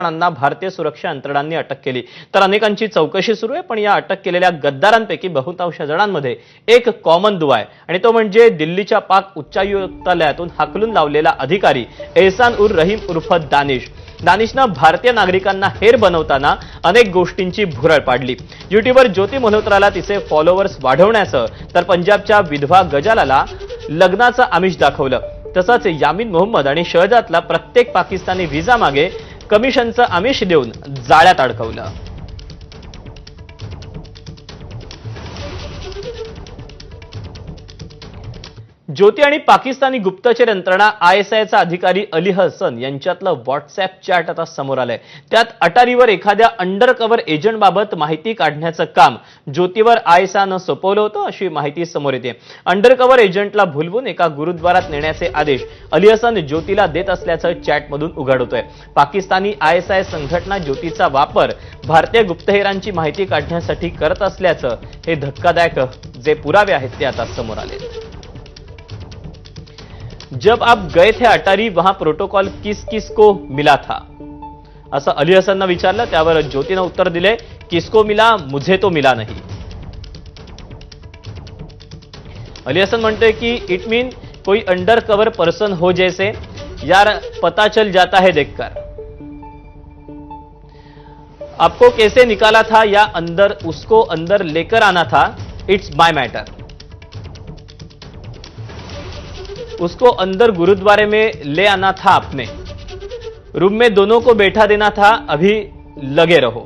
जणांना भारतीय सुरक्षा यंत्रणांनी अटक केली तर अनेकांची चौकशी सुरू आहे। पण या अटक केलेल्या गद्दारांपैकी बहुतांश जणांमध्ये एक कॉमन दुवा आहे आणि तो म्हणजे दिल्लीच्या पाक उच्चायुक्तालयातून हाकलून लावलेला अधिकारी एहसान उर रहीम उर्फ दानिशनं भारतीय नागरिकांना हेर बनवताना अनेक गोष्टींची भुरळ पाडली। युट्यूबवर ज्योती मल्होत्राला तिचे फॉलोअर्स वाढवण्याचं तर पंजाबच्या विधवा गजालाला लग्नाचं आमिष दाखवलं। तसंच यामीन मोहम्मद आणि शहजादला प्रत्येक पाकिस्तानी व्हिसा मागे कमिशनचं आमिष देऊन जाळ्यात अडकवलं। ज्योती आणि पाकिस्तानी गुप्तचर यंत्रणा ISIचा अधिकारी अली हसन यांच्यातलं व्हॉट्सअॅप चॅट आता समोर आलंय। त्यात अटारीवर एखाद्या अंडरकव्हर एजंटबाबत माहिती काढण्याचं काम ज्योतीवर ISIनं सोपवलं होतं अशी माहिती समोर येते। अंडरकव्हर एजंटला भुलवून एका गुरुद्वारात नेण्याचे आदेश अली हसन ज्योतीला देत असल्याचं चॅटमधून उघड होतंय। पाकिस्तानी ISI संघटना ज्योतीचा वापर भारतीय गुप्तहेरांची माहिती काढण्यासाठी करत असल्याचं हे धक्कादायक जे पुरावे आहेत ते आता समोर आले। जब आप गए थे अटारी वहां प्रोटोकॉल किस किस को मिला था असं अली हसननं विचारलं। त्यावर ज्योतीनं उत्तर दिले, किसको मिला, मुझे तो मिला नहीं। अली हसन म्हणतोय की इट मीन कोई अंडर कवर पर्सन हो जैसे, यार पता चल जाता है देखकर। आपको कैसे निकाला था या अंदर उसको अंदर लेकर आना था, इट्स माय मैटर। उसको अंदर गुरुद्वारे में ले आना था आपने, रूम में दोनों को बैठा देना था, अभी लगे रहो।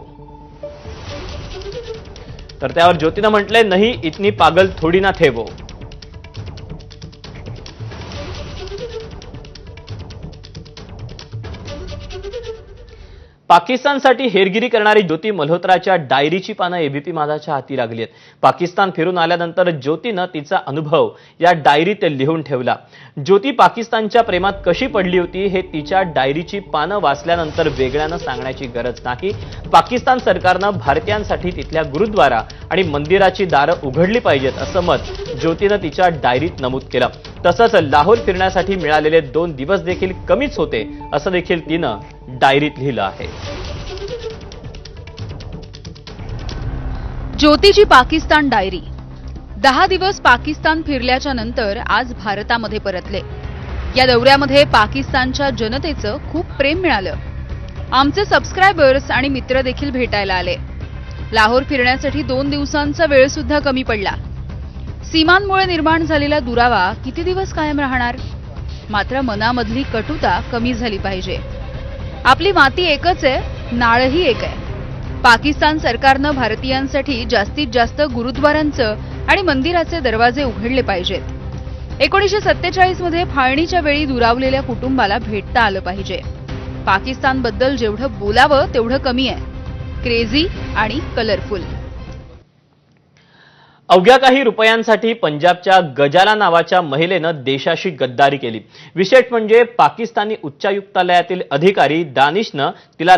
तर त्यावर ज्योतीनं म्हटलंय, नहीं इतनी पागल थोड़ी ना थे वो। पाकिस्तानसाठी हेरगिरी करणारी ज्योती मल्होत्राच्या डायरीची पानं एबीपी माझाच्या हाती लागली आहेत। पाकिस्तान फिरून आल्यानंतर ज्योतीनं तिचा अनुभव या डायरीत लिहून ठेवला। ज्योती पाकिस्तानच्या प्रेमात कशी पडली होती हे तिच्या डायरीची पानं वाचल्यानंतर वेगळ्यानं सांगण्याची गरज नाही। पाकिस्तान सरकारनं भारतीयांसाठी तिथल्या गुरुद्वारा आणि मंदिराची दारं उघडली पाहिजेत असं मत ज्योतीनं तिच्या डायरीत नमूद केलं। तसंच लाहोर फिरण्यासाठी मिळालेले 2 दिवस देखील कमीच होते असं देखील तिनं डायरीत लिहिलं आहे। ज्योतीची पाकिस्तान डायरी। 10 दिवस पाकिस्तान फिरल्याच्या नंतर आज भारतामध्ये परतले। या दौऱ्यामध्ये पाकिस्तानच्या जनतेचं खूप प्रेम मिळालं। आमचे सबस्क्रायबर्स आणि मित्र देखील भेटायला आले। लाहोर फिरण्यासाठी 2 दिवसांचा वेळ सुद्धा कमी पडला। सीमांमुळे निर्माण झालेला दुरावा किती दिवस कायम राहणार? मात्र मनामधली कटुता कमी झाली पाहिजे। आपली माती एकच आहे, नाळही एक आहे। पाकिस्तान सरकारनं भारतीयांसाठी जास्तीत जास्त गुरुद्वारांचं आणि मंदिराचे दरवाजे उघडले पाहिजेत। 1947 मध्ये फाळणीच्या वेळी दुरावलेल्या कुटुंबाला भेटता आलं पाहिजे। पाकिस्तानबद्दल जेवढं बोलावं तेवढं कमी आहे। क्रेझी आणि कलरफुल। अवघ्या काही रुपयांसाठी पंजाबच्या गजाला नावाच्या महिलेनं देशाशी गद्दारी केली। विशेष म्हणजे पाकिस्तानी उच्चायुक्तालयातील अधिकारी दानिशनं तिला